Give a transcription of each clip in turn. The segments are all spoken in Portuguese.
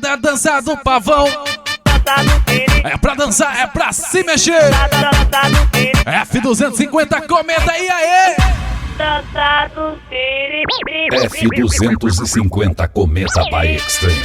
Da dança do pavão. É pra dançar, é pra se mexer. F250, comenta aí, aê! F250, cometa by Extreme.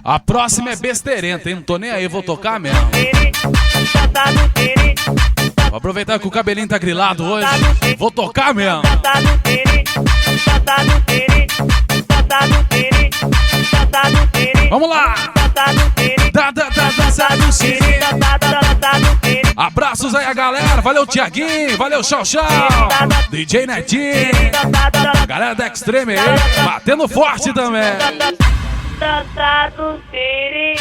A próxima é besteirenta, hein? Não tô nem aí, vou tocar mesmo. Vou aproveitar que o cabelinho tá grilado hoje. Vou tocar mesmo. Vamos lá! Dança do Siri. Abraços aí a galera. Valeu, Tiaguinho. Valeu, Chau Chau. DJ Netinho. Galera da Extreme aí. Batendo forte também. Dança do Siri.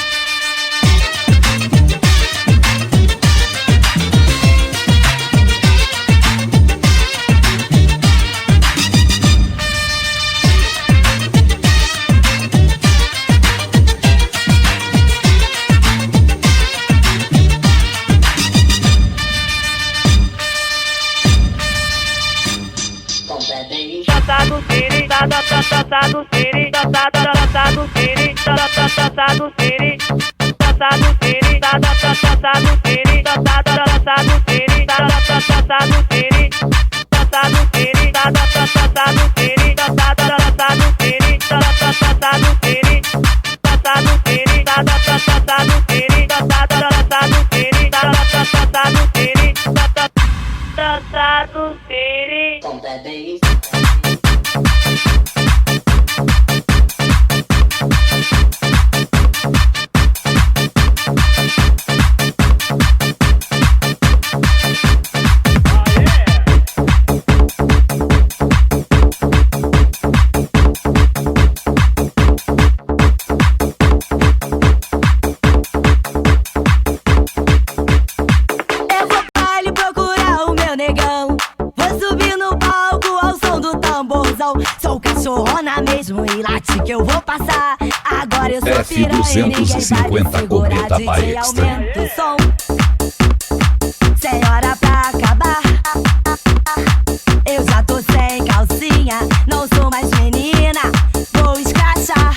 F250, cometa by Extreme. Sem hora pra acabar. Eu já tô sem calcinha, não sou mais menina, vou escrachar.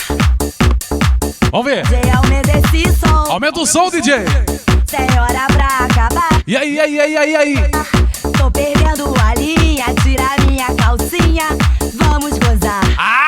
Vamos ver. DJ, aumenta esse som. Aumenta o som, DJ. Sem hora pra acabar. E aí? Tô perdendo a linha, tira minha calcinha, vamos gozar. Ai.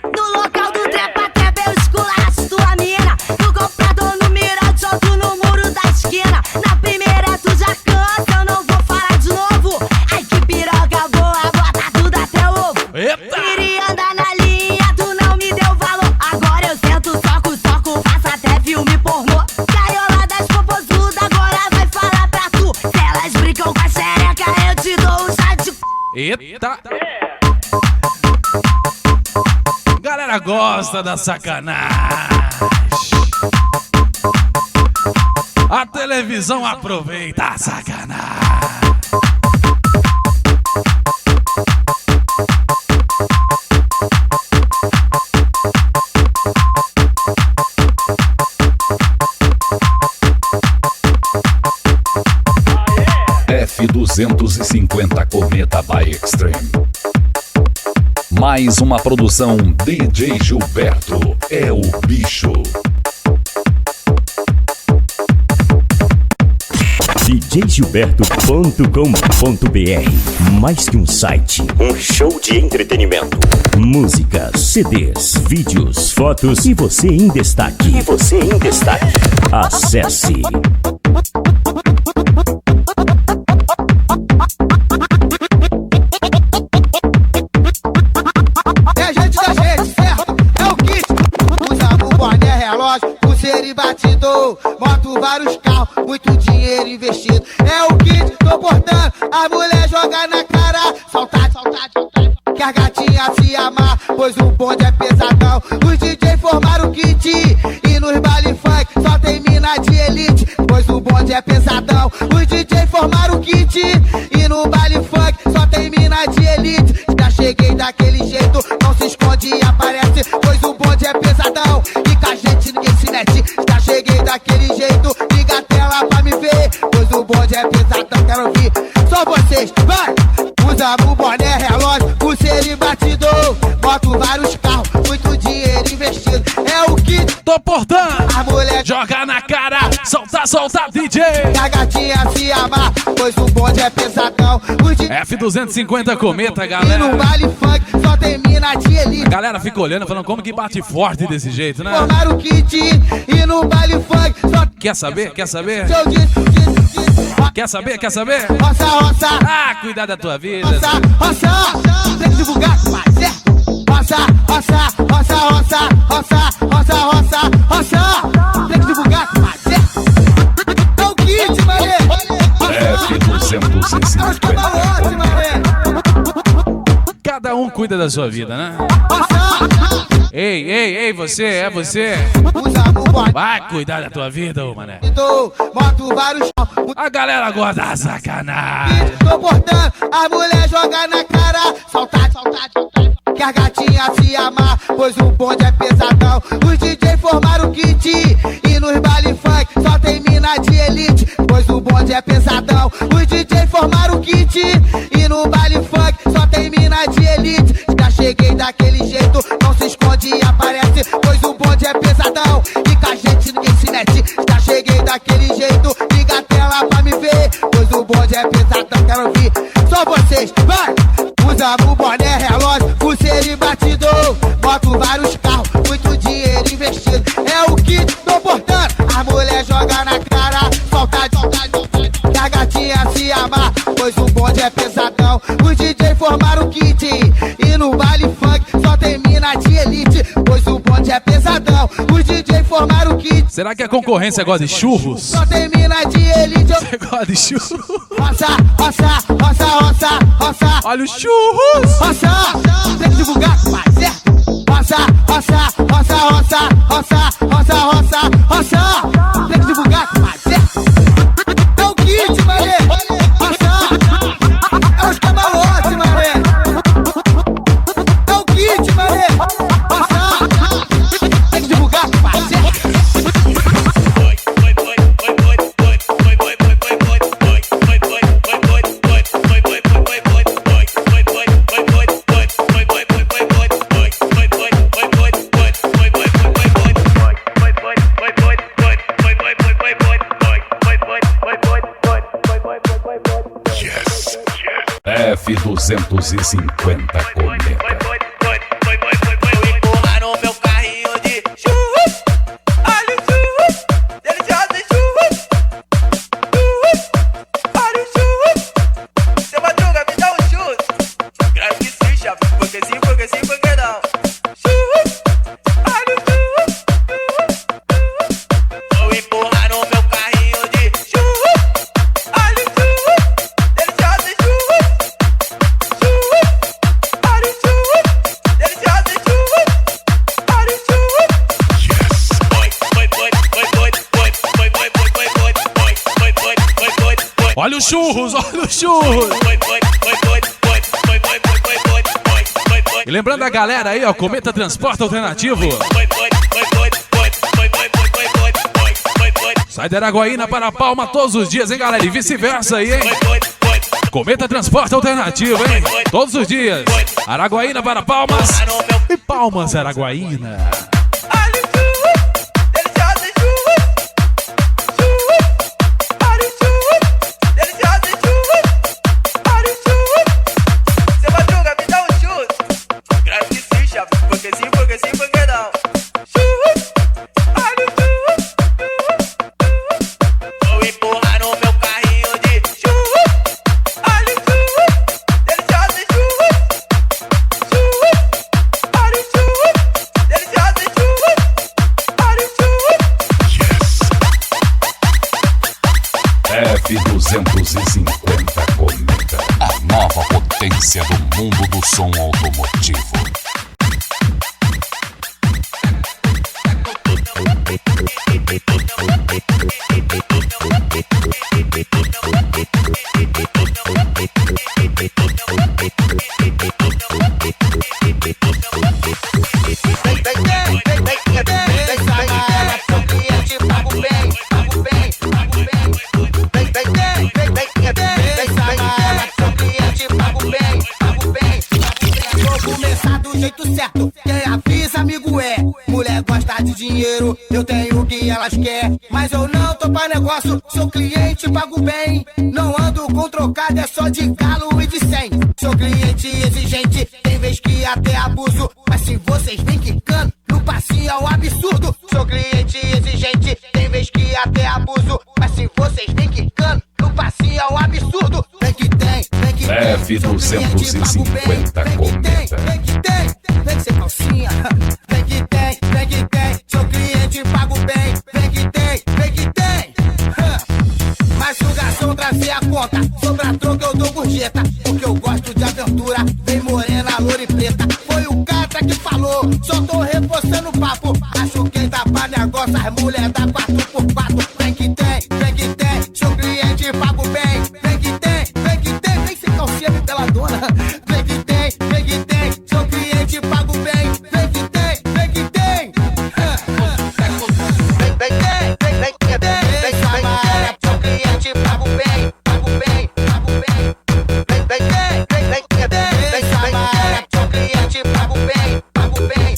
No local do trepa-trepa eu esculacho tua mina. No comprador, no mirante, outro no muro da esquina. Na primeira tu já cansa, eu não vou falar de novo. Ai que piroca boa, bota tudo até o ovo. Eita! Queria andar na linha, tu não me deu valor. Agora eu sento, soco, faço até filme pornô. Gaiola das popozudas, agora vai falar pra tu. Se elas brincam com a xereca, eu te dou um chá de... Eita! Galera gosta da sacanagem. A televisão aproveita a sacanagem. F250, cometa by Extreme. Mais uma produção DJ Gilberto, é o bicho. DJ djgilberto.com.br. Mais que um site, um show de entretenimento. Músicas, CDs, vídeos, fotos e você em destaque. Acesse. É gente da gente, certo? É o kit. Usamos boné, relógio, pulseira e batidor. Moto, vários carros, muito dinheiro investido. É o kit, tô portando. A mulher joga na cara. Saltar, saltar, saltar. Que a gatinha se amar, pois o bonde é pesadão. Os DJ formaram o kit. E nos baile funk só tem mina de elite, pois o bonde é pesadão. Os DJ formaram o kit. E no baile funk só tem mina de elite. Já cheguei daquele jeito, não se esconde e aparece, pois o bonde é pesadão. E com a gente ninguém se mete. Já cheguei daquele jeito, liga a tela pra me ver, pois o bonde é pesadão. Quero ouvir só vocês, vai! Usamos boné, relógio, pulseira e batidor. Boto vários carros, muito dinheiro investido. É o que Tô portando. a mulher Joga na cara. Solta, solta, DJ. que a gatinha se amar, pois o bonde é pesadão. Os de F250 Cometa, e no galera. baile funk só tem mina de elite. A galera fica olhando, falando como que bate forte desse jeito, né? Formaram o kit e no baile funk só Quer saber? Quer saber? eu disse. Quer saber? Quer saber? Roça, roça, Ah, cuidar da tua vida. roça, roça. Tem que divulgar, pai, certo? Roça, roça, roça, roça, roça, roça, roça, roça. Tem que divulgar, pai, certo? É o kit, mané. F250. Camarote, mané. Cada um cuida da sua vida, né? Roça, Ei, você, é você. usamos boné. Vai cuidar da tua vida, ô mané. Moto vários. A galera gosta da sacanagem. Tô portando, a mulher joga na cara. Saltar, saltar, saltar. Que a gatinha se amar, pois o bonde é pesadão. Os DJ formaram o kit. E nos baile funk só tem mina de elite, pois o bonde é pesadão. Os DJ formaram o kit. E no baile funk só tem mina de elite. Já cheguei daquele jeito, não se esconde e aparece, pois o bonde é pesadão. E com a gente ninguém se mete. Já cheguei daquele jeito, liga a tela pra me ver, pois o bonde é pesadão. Quero ouvir só vocês, vai! Usamos boné, relógio, pulseira e batidor. Boto vários carros, muito dinheiro investido. É o que tô portando. A mulher joga na cara, solta, solta, solta. Que a gatinha se amar, pois o bonde é pesadão. Os DJ formaram o kit. E no baile funk só tem mina de elite, pois o bonde é pesadão. Os DJ formaram o kit. Será que a concorrência gosta de churros? Só tem mina de elite. Você gosta de churros? Roça, roça, roça, roça, roça. Olha os churros! Roça, tem que divulgar, pai, certo? Roça, roça, roça, roça, roça, roça, roça, roça. Tem que divulgar, pai, certo? É o kit, mané. Roça, é os camarotes, mané. É o kit, mané. Roça, tem que divulgar, pai, certo? F250 Cometa. Empurrar no meu carrinho de churros. Olha o churros, deliciosos churros. Churros, olha o churros. Seu Madruga, me dá um churros. Grave que sim, chave, porque sim, porque sim, porque não. Churros, olha o churros. Vou empurrar no meu carrinho de churros. Olha o churros, deliciosos churros. Olha os churros, olha os churros! E lembrando a galera aí, ó, Cometa Transporte Alternativo. Sai de Araguaína para Palma todos os dias, hein, galera? E vice-versa aí, hein? Cometa Transporte Alternativo, hein? Todos os dias. Araguaína para Palmas e Palmas, Araguaína. F250 Cometa. A nova potência do mundo do som automotivo. Certo, quem avisa, amigo, é. Mulher gosta de dinheiro, eu tenho o que elas querem. Mas eu não tô pra negócio, sou cliente, pago bem. Não ando com trocado, é só de galo e de 100. Sou cliente exigente, tem vez que até abuso. Mas se vocês vêm quicando, no passinho é um absurdo. Sou cliente exigente, tem vez que até abuso. Mas se vocês vêm quicando, no passinho é um absurdo. Vem que tem, vem que tem. F250 Cometa. Vem que tem, vem que cê calcinha. Vem que tem, sou cliente, pago bem. Vem que tem. Mas se o garçom trazer a conta, sobra troca eu dou gorjeta. Porque eu gosto de aventura, vem morena, loura e preta. Foi o cara que falou, só tô repostando o papo. Acho que dá pra negócio, as mulher dá 4x4. Vem que tem, sou cliente, pago bem. Vem que tem, vem sem calcinha me pela dona. Vem que tem, sou cliente, pago bem. Vem que tem. Sou cliente, pago bem.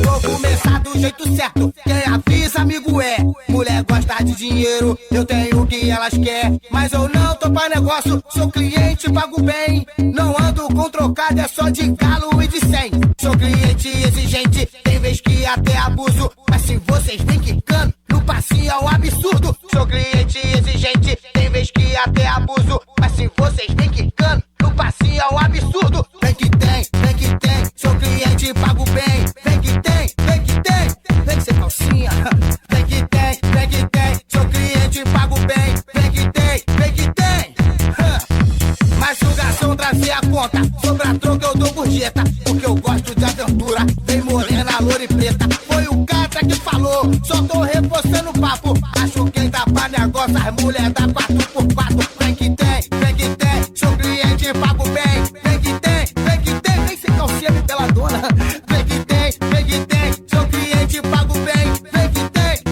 Vou começar do jeito certo, quem avisa, amigo, é. Mulher gosta de dinheiro, eu tenho o que elas querem. Mas eu não tô pra negócio, sou cliente, pago bem. Não ando com trocado, é só de galo e de 100. Sou cliente exigente, tem vez que até abuso. Mas se vocês vêm quicando, no passinho é um absurdo. Sou cliente exigente, tem vez que até abuso. Mas se vocês vêm quicando, no passinho é um absurdo. Vem que tem, sou cliente, pago bem. Vem que tem, vem que cê calcinha. Vem que tem, sou cliente, pago bem. Vem que tem. Mas se o garçom trazer a conta, sobra troca eu dou gorjeta. Porque eu gosto de aventura, vem morena, loura e preta. Foi o cara que falou, só tô repostando o papo. Acho que dá pra negócio, as mulher dá 4x4. Vem que tem, sou cliente, pago bem. Vem que tem, vem sem calcinha me pela dona. Vem que tem, sou cliente, pago bem. Vem que tem.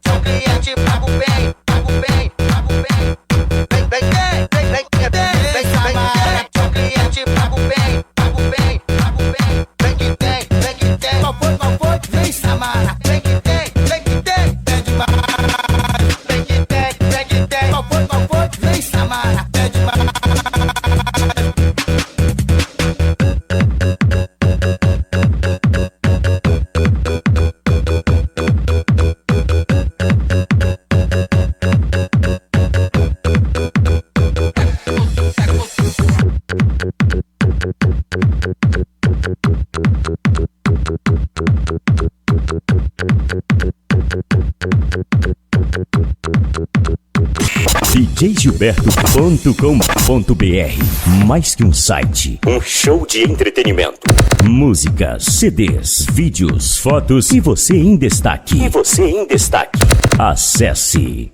Sou cliente, pago bem. Sou cliente, pago bem. Vem que tem. Qual foi? Vem Samara. Vem que tem. É demais. Vem que tem. Qual foi? Vem Samara. É demais. djgilberto.com.br. Mais que um site, um show de entretenimento. Músicas, CDs, vídeos, fotos e você em destaque. Acesse